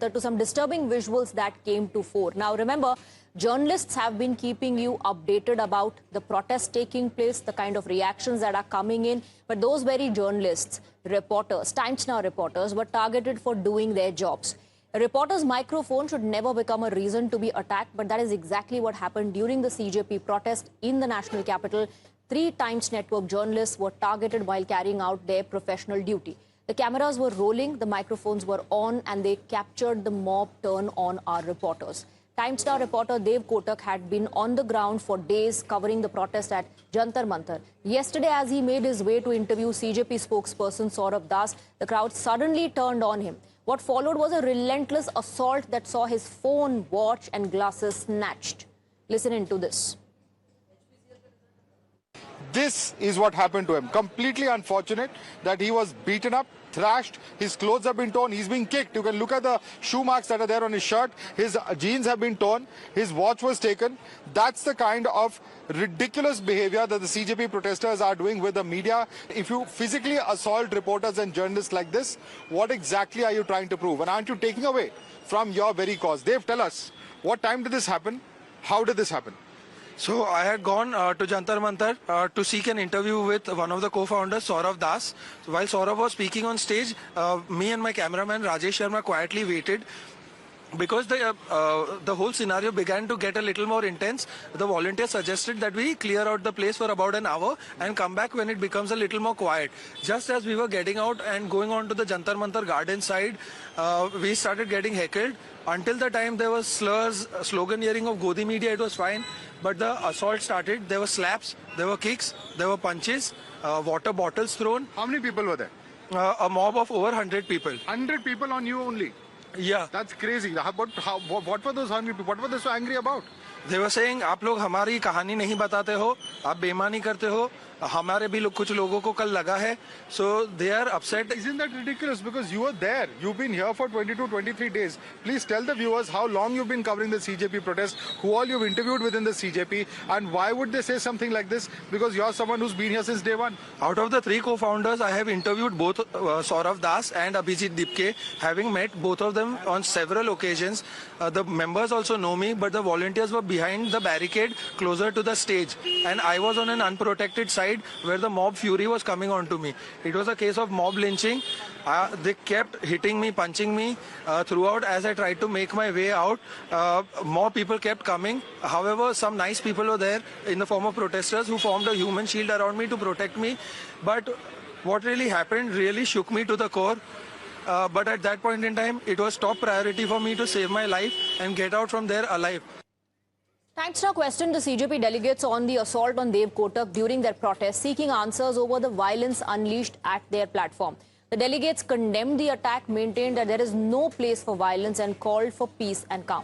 Mantar, to some disturbing visuals that came to fore. Now, remember, journalists have been keeping you updated about the protests taking place, the kind of reactions that are coming in. But those very journalists, reporters, Times Now reporters, were targeted for doing their jobs. A reporter's microphone should never become a reason to be attacked, but that is exactly what happened during the CJP protest in the national capital. 3 Times Network journalists were targeted while carrying out their professional duty. The cameras were rolling, the microphones were on, and they captured the mob turn on our reporters. Times Now reporter Dev Kotak had been on the ground for days covering the protest at Jantar Mantar. Yesterday, as he made his way to interview CJP spokesperson Saurabh Das, the crowd suddenly turned on him. What followed was a relentless assault that saw his phone, watch and glasses snatched. Listen into this. This is what happened to him. Completely unfortunate that he was beaten up, thrashed, his clothes have been torn, he's being kicked. You can look at the shoe marks that are there on his shirt. His jeans have been torn, his watch was taken. That's the kind of ridiculous behavior that the CJP protesters are doing with the media. If you physically assault reporters and journalists like this, what exactly are you trying to prove? And aren't you taking away from your very cause? Dev, tell us, what time did this happen? How did this happen? So I had gone to Jantar Mantar to seek an interview with one of the co-founders, Saurabh Das. So while Saurabh was speaking on stage, me and my cameraman Rajesh Sharma quietly waited. Because the whole scenario began to get a little more intense, the volunteers suggested that we clear out the place for about an hour and come back when it becomes a little more quiet. Just as we were getting out and going on to the Jantar Mantar garden side, we started getting heckled. Until the time there was slurs, sloganeering of Godi media, it was fine. But the assault started. There were slaps, there were kicks, there were punches, water bottles thrown. How many people were there? A mob of over 100 people. 100 people on you only? Yeah. That's crazy. What were those hungry people? What were they so angry about? They were saying, आप लोग हमारी कहानी नहीं बताते हो, आप बेईमानी करते हो, हमारे भी कुछ लोगों को कल लगा है. So they are upset. Isn't that ridiculous? Because you were there. You've been here for 22, 23 days. Please tell the viewers how long you've been covering the CJP protest, who all you've interviewed within the CJP, and why would they say something like this? Because you're someone who's been here since day one. Out of the 3 co-founders, I have interviewed both Saurabh Das and Abhijit Dipke, having met both of them on several occasions. The members also know me, but the volunteers were behind the barricade closer to the stage, and I was on an unprotected side where the mob fury was coming on to me. It was a case of mob lynching. They kept hitting me, punching me throughout as I tried to make my way out. More people kept coming. However, some nice people were there in the form of protesters who formed a human shield around me to protect me. But what really happened really shook me to the core. But at that point in time, it was top priority for me to save my life and get out from there alive. Times Now questioned the CJP delegates on the assault on Dev Kotak during their protest, seeking answers over the violence unleashed at their platform. The delegates condemned the attack, maintained that there is no place for violence and called for peace and calm.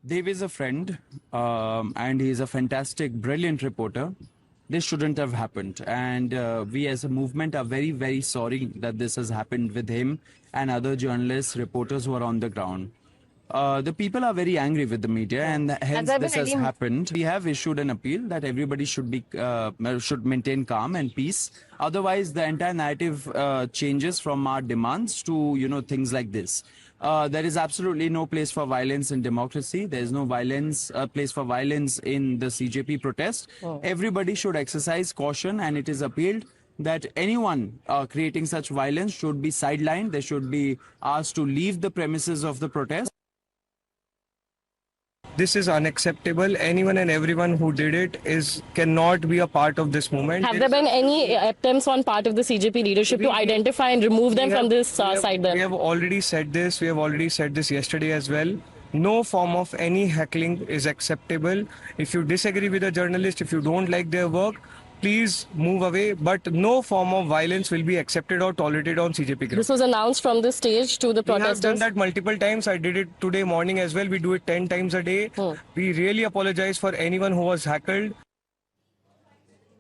Dev is a friend and he is a fantastic, brilliant reporter. This shouldn't have happened, and we as a movement are very, very sorry that this has happened with him and other journalists, reporters who are on the ground. The people are very angry with the media, and hence this has happened. We have issued an appeal that everybody should maintain calm and peace. Otherwise, the entire narrative changes from our demands to things like this. There is absolutely no place for violence in democracy. There is no place for violence in the CJP protest. Everybody should exercise caution, and it is appealed that anyone creating such violence should be sidelined. They should be asked to leave the premises of the protest. This is unacceptable. Anyone and everyone who did it cannot be a part of this movement. Have there been any attempts on part of the CJP leadership to identify and remove them from this side there? We have already said this. We have already said this yesterday as well. No form of any heckling is acceptable. If you disagree with a journalist, if you don't like their work, please move away, but no form of violence will be accepted or tolerated on CJP ground. This was announced from the stage to the protesters? We have done that multiple times. I did it today morning as well. We do it 10 times a day. We really apologize for anyone who was heckled.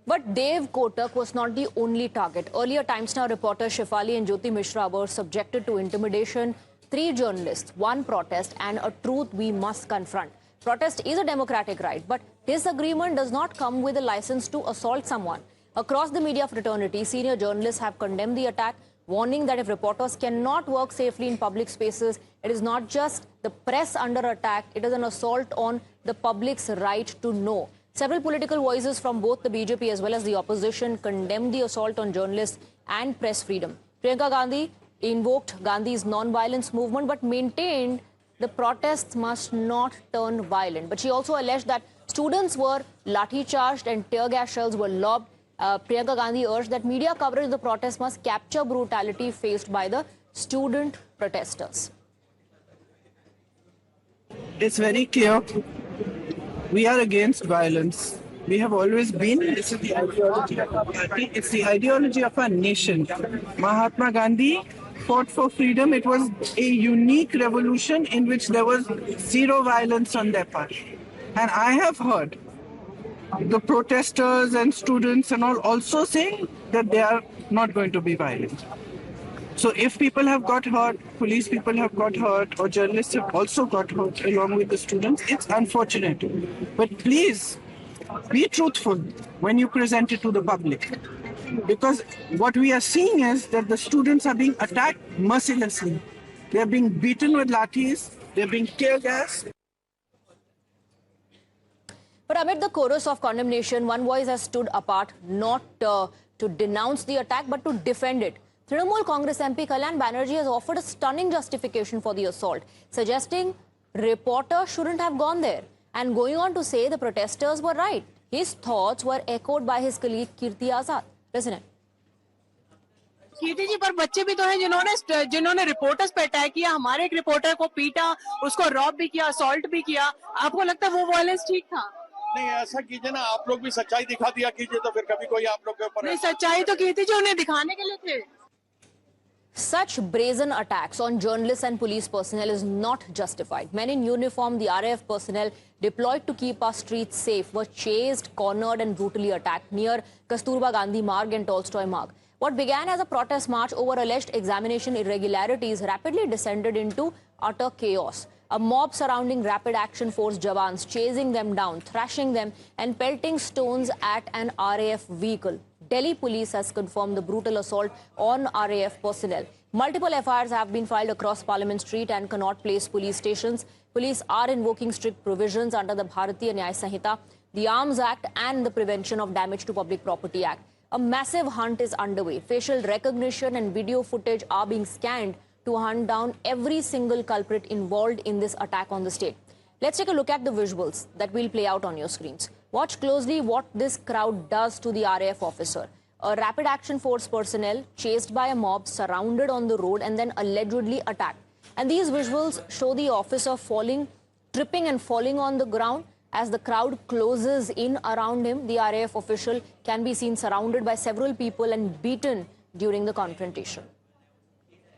But Dev Kotak was not the only target. Earlier, Times Now reporters Shefali and Jyoti Mishra were subjected to intimidation. 3 journalists, 1 protest, and a truth we must confront. Protest is a democratic right, but disagreement does not come with a license to assault someone. Across the media fraternity, senior journalists have condemned the attack. warning that if reporters cannot work safely in public spaces, it is not just the press under attack, it is an assault on the public's right to know. Several political voices from both the BJP as well as the opposition condemned the assault on journalists and press freedom. Priyanka Gandhi invoked Gandhi's non-violence movement but maintained the protests must not turn violent. But she also alleged that students were lathi-charged and tear gas shells were lobbed. Priyanka Gandhi urged that media coverage of the protest must capture brutality faced by the student protesters. It's very clear. We are against violence. We have always been. This is the ideology of our party. It's the ideology of our nation. Mahatma Gandhi fought for freedom. It was a unique revolution in which there was zero violence on their part. And I have heard the protesters and students and all also saying that they are not going to be violent. So if people have got hurt, police people have got hurt, or journalists have also got hurt along with the students, it's unfortunate. But please be truthful when you present it to the public. Because what we are seeing is that the students are being attacked mercilessly. They are being beaten with lathis, they are being tear gassed. But amid the chorus of condemnation, one voice has stood apart, not to denounce the attack, but to defend it. Trinamool Congress MP Kalyan Banerjee has offered a stunning justification for the assault, suggesting reporters shouldn't have gone there, and going on to say the protesters were right. His thoughts were echoed by his colleague Kirti Azad. Listen in. कीर्ति जी, पर बच्चे भी तो हैं जिन्होंने reporters पे attack किया, हमारे एक रिपोर्टर को पीटा, उसको रॉब भी किया, असॉल्ट भी किया। आपको लगता है वो वायलेंस ठीक था? नहीं, ऐसा कीजिए ना, आप लोग भी सच्चाई दिखा दिया कीजिए, तो फिर कभी कोई आप लोग के ऊपर नहीं, सच्चाई तो कीर्ति जी उन्हें दिखाने के लिए थे। Such brazen attacks on journalists and police personnel is not justified. Men in uniform, the RAF personnel deployed to keep our streets safe, were chased, cornered and brutally attacked near Kasturba Gandhi Marg and Tolstoy Marg. What began as a protest march over alleged examination irregularities rapidly descended into utter chaos. A mob surrounding Rapid Action Force Jawans, chasing them down, thrashing them and pelting stones at an RAF vehicle. Delhi police has confirmed the brutal assault on RAF personnel. Multiple FIRs have been filed across Parliament Street and Connaught Place police stations. Police are invoking strict provisions under the Bharatiya Nyaya Sanhita, the Arms Act and the Prevention of Damage to Public Property Act. A massive hunt is underway. Facial recognition and video footage are being scanned to hunt down every single culprit involved in this attack on the state. Let's take a look at the visuals that will play out on your screens. Watch closely what this crowd does to the RAF officer. A Rapid Action Force personnel chased by a mob, surrounded on the road and then allegedly attacked. And these visuals show the officer tripping and falling on the ground. As the crowd closes in around him, the RAF official can be seen surrounded by several people and beaten during the confrontation.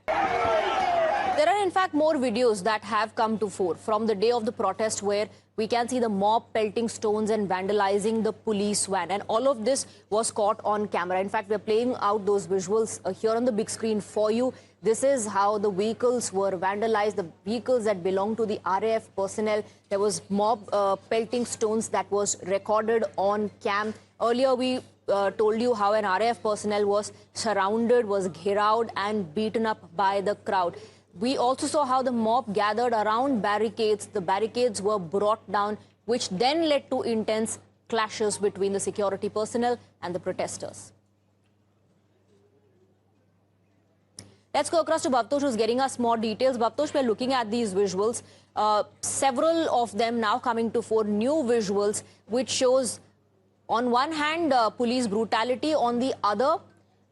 There are in fact more videos that have come to fore from the day of the protest where we can see the mob pelting stones and vandalizing the police van. And all of this was caught on camera. In fact, we're playing out those visuals here on the big screen for you. This is how the vehicles were vandalized, the vehicles that belong to the RAF personnel. There was mob pelting stones that was recorded on cam. Earlier, we told you how an RAF personnel was surrounded, was gheraud and beaten up by the crowd. We also saw how the mob gathered around barricades. The barricades were brought down, which then led to intense clashes between the security personnel and the protesters. Let's go across to Bhavtosh, who's getting us more details. Bhavtosh, we're looking at these visuals. Several of them now coming to fore, new visuals, which shows on one hand police brutality, on the other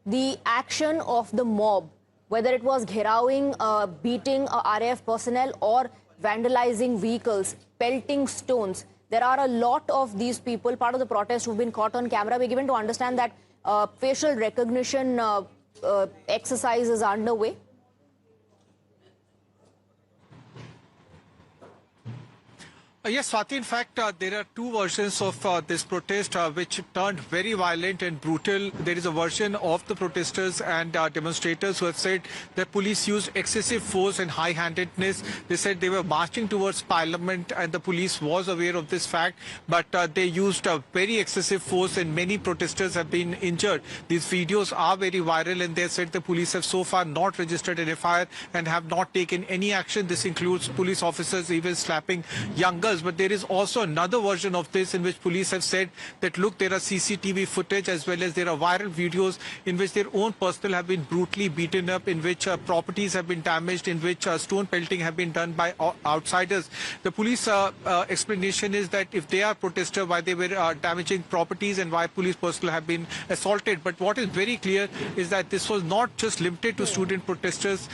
the action of the mob, whether it was gherawing, beating RAF personnel or vandalizing vehicles, pelting stones. There are a lot of these people, part of the protest, who've been caught on camera. We're given to understand that facial recognition exercise is underway. Yes, Swati, in fact, there are two versions of this protest which turned very violent and brutal. There is a version of the protesters and demonstrators who have said that police used excessive force and high-handedness. They said they were marching towards Parliament and the police was aware of this fact, but they used very excessive force and many protesters have been injured. These videos are very viral and they said the police have so far not registered an FIR and have not taken any action. This includes police officers even slapping young girls. But there is also another version of this in which police have said that, look, there are CCTV footage as well as there are viral videos in which their own personnel have been brutally beaten up, in which properties have been damaged, in which stone pelting have been done by outsiders. The police explanation is that if they are protesters, why they were damaging properties and why police personnel have been assaulted. But what is very clear is that this was not just limited to student protesters.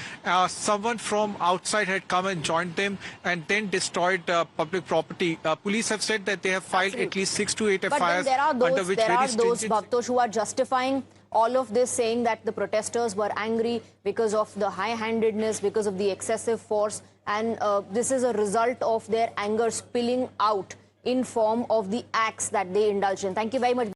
Someone from outside had come and joined them and then destroyed public property. Police have said that they have filed at least 6 to 8 FIRs. But then there are those, stringent... Bhavtosh, who are justifying all of this, saying that the protesters were angry because of the high-handedness, because of the excessive force, and this is a result of their anger spilling out in form of the acts that they indulge in. Thank you very much.